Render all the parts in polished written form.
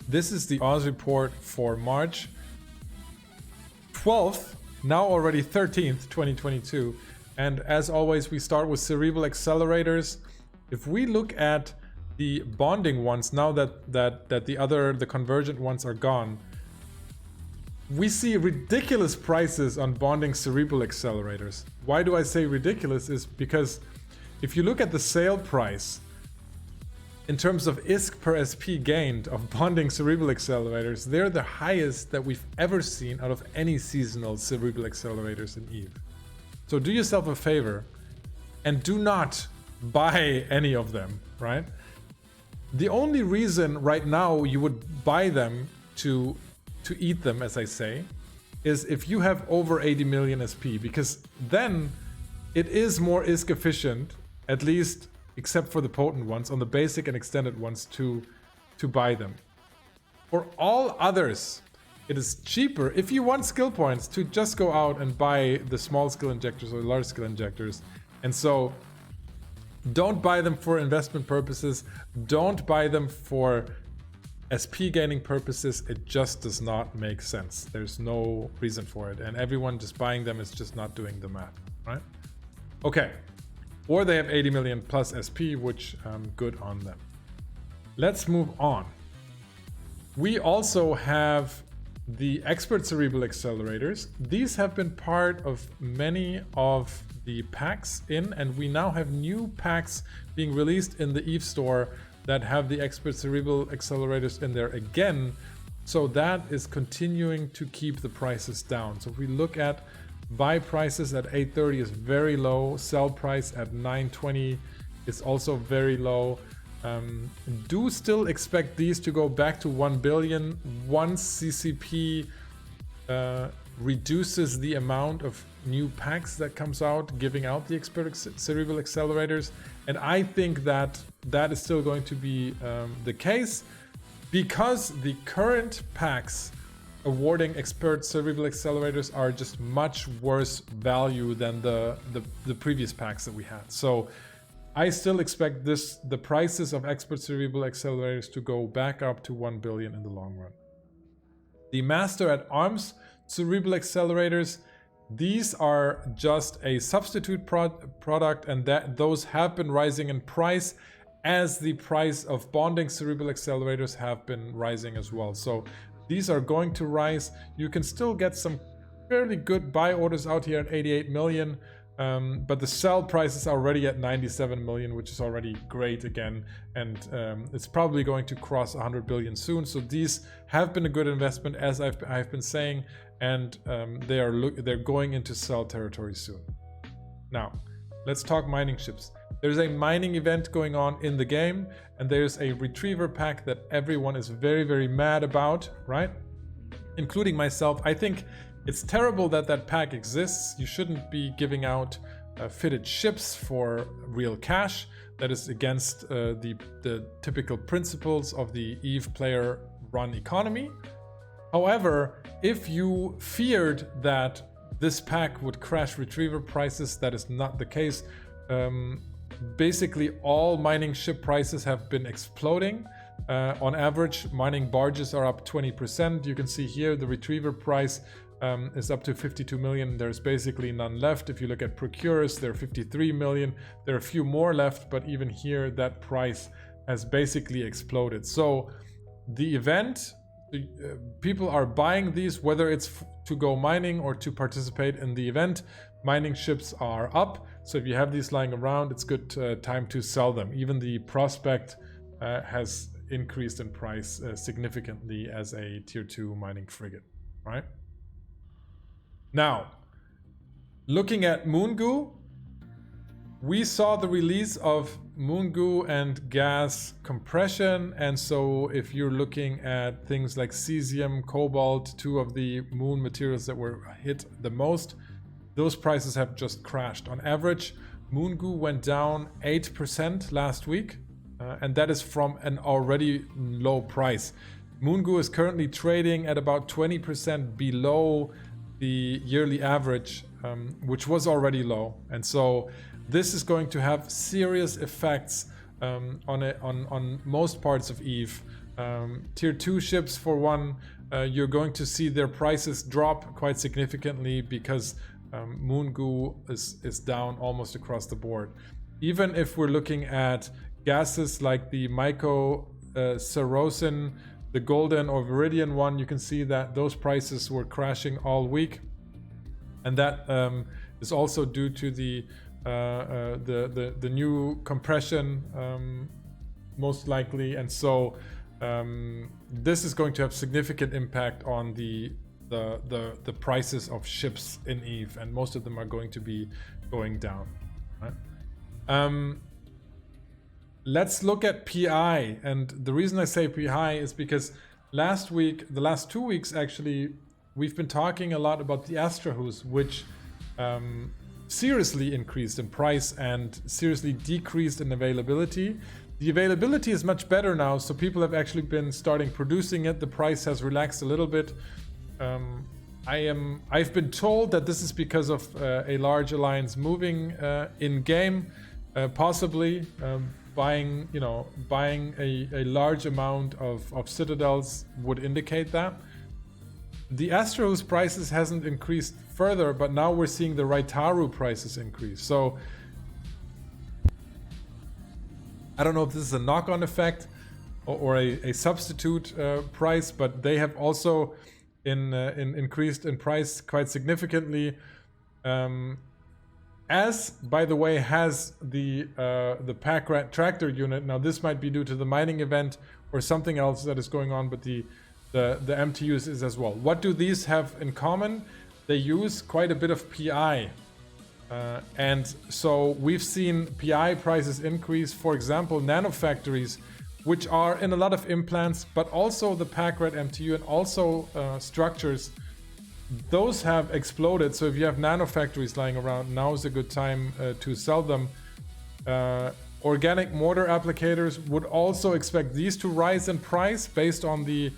This is the Oz report for March 12th, now already 13th, 2022. And as always, we start with cerebral accelerators. If we look at the bonding ones, now that the convergent ones are gone, we see ridiculous prices on bonding cerebral accelerators. Why do I say ridiculous? Is because if you look at the sale price in terms of ISK per SP gained of bonding cerebral accelerators, they're the highest that we've ever seen out of any seasonal cerebral accelerators in EVE. So do yourself a favor and do not buy any of them, right? The only reason right now you would buy them to eat them, as I say, is if you have over 80 million SP, because then it is more ISK efficient, at least except for the potent ones, on the basic and extended ones, to buy them. For all others, it is cheaper, if you want skill points, to just go out and buy the small skill injectors or large skill injectors. And so don't buy them for investment purposes, don't buy them for SP gaining purposes. It just does not make sense. There's no reason for it, and everyone just buying them is just not doing the math, right? Okay. Or they have 80 million plus SP, which good on them. Let's move on. We also have the expert cerebral accelerators. These have been part of many of the packs and we now have new packs being released in the EVE store that have the expert cerebral accelerators in there again. So that is continuing to keep the prices down. So if we look at buy prices at 830 is very low. Sell price at 920 is also very low. Do still expect these to go back to 1 billion once CCP reduces the amount of new packs that comes out, giving out the expert cerebral accelerators. And I think that is still going to be the case, because the current packs awarding expert cerebral accelerators are just much worse value than the previous packs that we had. So I still expect the prices of expert cerebral accelerators to go back up to 1 billion in the long run. The Master at Arms cerebral accelerators, these are just a substitute product, and those have been rising in price as the price of bonding cerebral accelerators have been rising as well. So these are going to rise. You can still get some fairly good buy orders out here at 88 million, but the sell price is already at 97 million, which is already great again, and it's probably going to cross 100 billion soon. So these have been a good investment, as I've been saying, and they're going into sell territory soon. Now, let's talk mining ships. There's a mining event going on in the game, and there's a retriever pack that everyone is very, very mad about, right? Including myself. I think it's terrible that that pack exists. You shouldn't be giving out fitted ships for real cash. That is against the typical principles of the EVE player run economy. However, if you feared that this pack would crash retriever prices, that is not the case. Basically, all mining ship prices have been exploding. On average, mining barges are up 20%. You can see here the retriever price is up to 52 million. There's basically none left. If you look at procurers, there are 53 million. There are a few more left, but even here, that price has basically exploded. So the event, people are buying these, whether it's to go mining or to participate in the event. Mining ships are up. So if you have these lying around, it's good time to sell them. Even the prospect has increased in price significantly as a tier 2 mining frigate, right? Now, looking at Moongoo, we saw the release of Moongoo and gas compression, and so if you're looking at things like cesium, cobalt, two of the moon materials that were hit the most, those prices have just crashed. On average, Moongoo went down 8% last week, and that is from an already low price. Moongoo is currently trading at about 20% below the yearly average, which was already low, and so this is going to have serious effects on most parts of EVE Tier 2 ships, for one, you're going to see their prices drop quite significantly because Moon Goo is down almost across the board. Even if we're looking at gases like the Myco, Sarosin, the Golden or Viridian one, you can see that those prices were crashing all week, and that is also due to the new compression, most likely, and so this is going to have significant impact on the prices of ships in EVE, and most of them are going to be going down. Right? Let's look at PI, and the reason I say PI is because last week, the last 2 weeks actually, we've been talking a lot about the Astrahus, which seriously increased in price and seriously decreased in availability. The availability is much better now, so people have actually been starting producing it. The price has relaxed a little bit. I've been told that this is because of a large alliance moving in game, possibly buying a large amount of citadels would indicate that. The Astrahus prices hasn't increased further, but now we're seeing the Raitaru prices increase. So I don't know if this is a knock-on effect or a substitute price, but they have also increased in price quite significantly. As, by the way, has the pack rat tractor unit. Now this might be due to the mining event or something else that is going on, but the MTUs is as well. What do these have in common? They use quite a bit of PI. And so we've seen PI prices increase. For example, nanofactories, which are in a lot of implants, but also the pack rat MTU and also structures. Those have exploded, so if you have nanofactories lying around, now is a good time to sell them. Organic mortar applicators would also expect these to rise in price based on the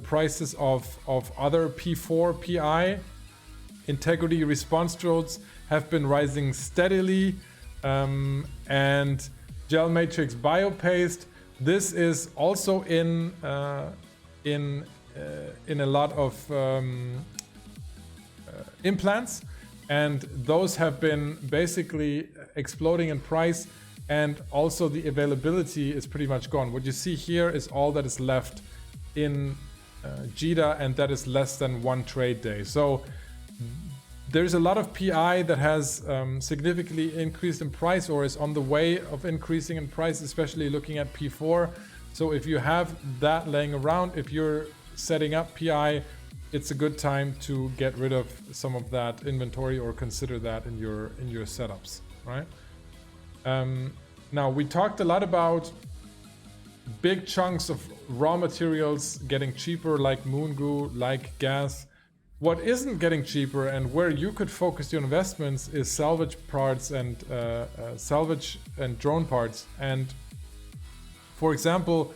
prices of other P4 PI. Integrity response drones have been rising steadily, and gel matrix biopaste. This is also in a lot of implants, and those have been basically exploding in price, and also the availability is pretty much gone. What you see here is all that is left in JITA, and that is less than 1 trade day. So there's a lot of PI that has significantly increased in price or is on the way of increasing in price, especially looking at P4. So if you have that laying around, if you're setting up PI, it's a good time to get rid of some of that inventory or consider that in your setups, right? Now we talked a lot about big chunks of raw materials getting cheaper, like Moon Goo, like gas. What isn't getting cheaper and where you could focus your investments is salvage parts and salvage and drone parts. And for example,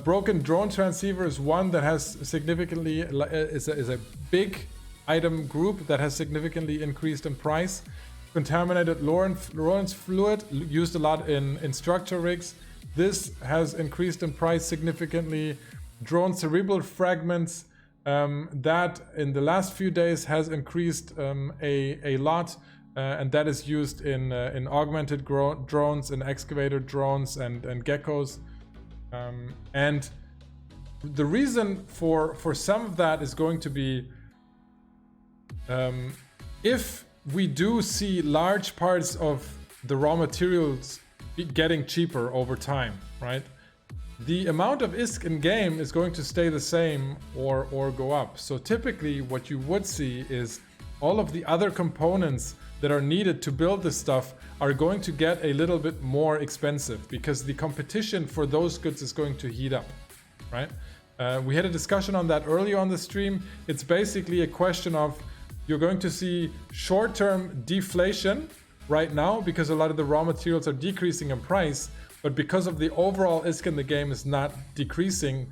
broken drone transceiver is one that has significantly is a big item group that has significantly increased in price. Contaminated Lawrence fluid used a lot in structure rigs. This has increased in price significantly. Drone cerebral fragments, that in the last few days has increased a lot, and that is used in augmented drones, in excavator drones and geckos. And the reason for some of that is going to be if we do see large parts of the raw materials getting cheaper over time, right? The amount of ISK in game is going to stay the same or go up. So typically what you would see is all of the other components that are needed to build this stuff are going to get a little bit more expensive because the competition for those goods is going to heat up, right? We had a discussion on that earlier on the stream. It's basically a question of you're going to see short-term deflation right now because a lot of the raw materials are decreasing in price, but because of the overall ISK in the game is not decreasing,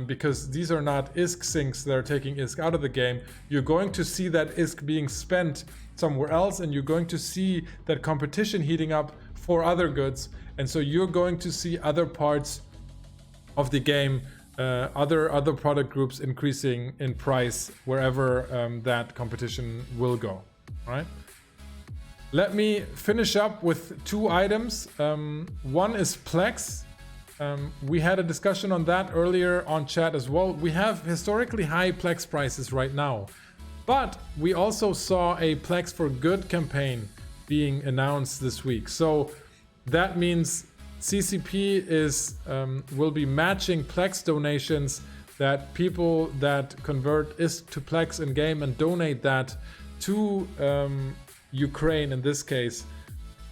because these are not ISK sinks that are taking ISK out of the game, you're going to see that ISK being spent somewhere else, and you're going to see that competition heating up for other goods, and so you're going to see other parts of the game, other product groups increasing in price wherever that competition will go. All right. Let me finish up with 2 items. One is Plex. We had a discussion on that earlier on chat as well. We have historically high Plex prices right now, but we also saw a Plex for Good campaign being announced this week. So that means CCP will be matching Plex donations that people that convert ISK to Plex in game and donate that to Ukraine in this case,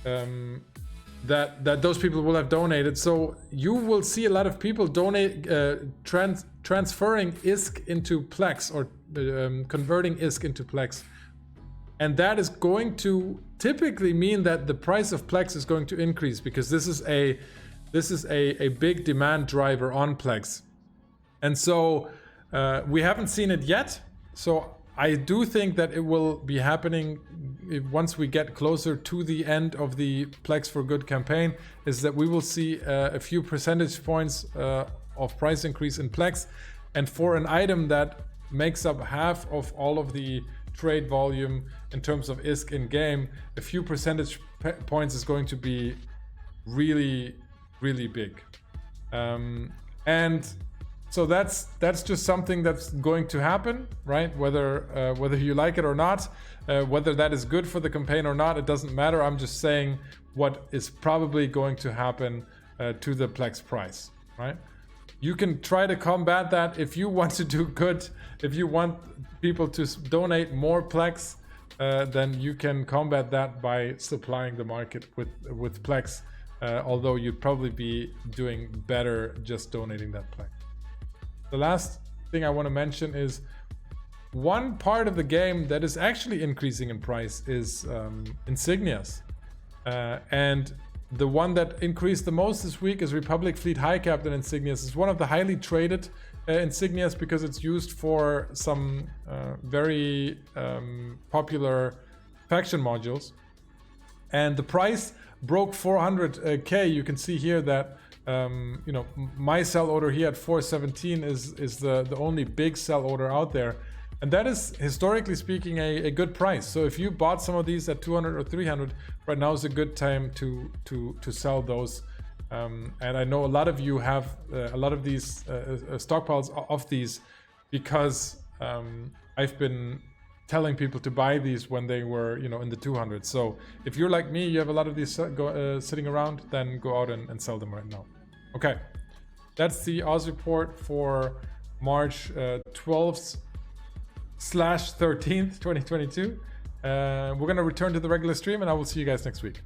that those people will have donated. So you will see a lot of people donate, transferring ISK into Plex, or converting ISK into Plex. And that is going to typically mean that the price of Plex is going to increase, because this is a big demand driver on Plex. And so we haven't seen it yet. So I do think that it will be happening once we get closer to the end of the Plex for Good campaign, is that we will see a few percentage points of price increase in Plex. And for an item that makes up half of all of the trade volume in terms of ISK in game, a few percentage points is going to be really, really big. And so that's just something that's going to happen, right? Whether you like it or not, whether that is good for the campaign or not, it doesn't matter. I'm just saying what is probably going to happen to the Plex price, right? You can try to combat that if you want to do good. If you want people to donate more Plex, then you can combat that by supplying the market with Plex. Although you'd probably be doing better just donating that Plex. The last thing I want to mention is one part of the game that is actually increasing in price is Insignias. And the one that increased the most this week is Republic Fleet High Captain Insignias. It's one of the highly traded Insignias because it's used for some very popular faction modules. And the price broke 400k. You can see here that my sell order here at 417 is the only big sell order out there, and that is historically speaking a good price. So if you bought some of these at 200 or 300, right now is a good time to sell those. And I know a lot of you have a lot of these stockpiles of these, because I've been telling people to buy these when they were in the 200s. So if you're like me, you have a lot of these sitting around, then go out and sell them right now. Okay, that's the Oz report for March 12th/13th, 2022. We're gonna return to the regular stream, and I will see you guys next week.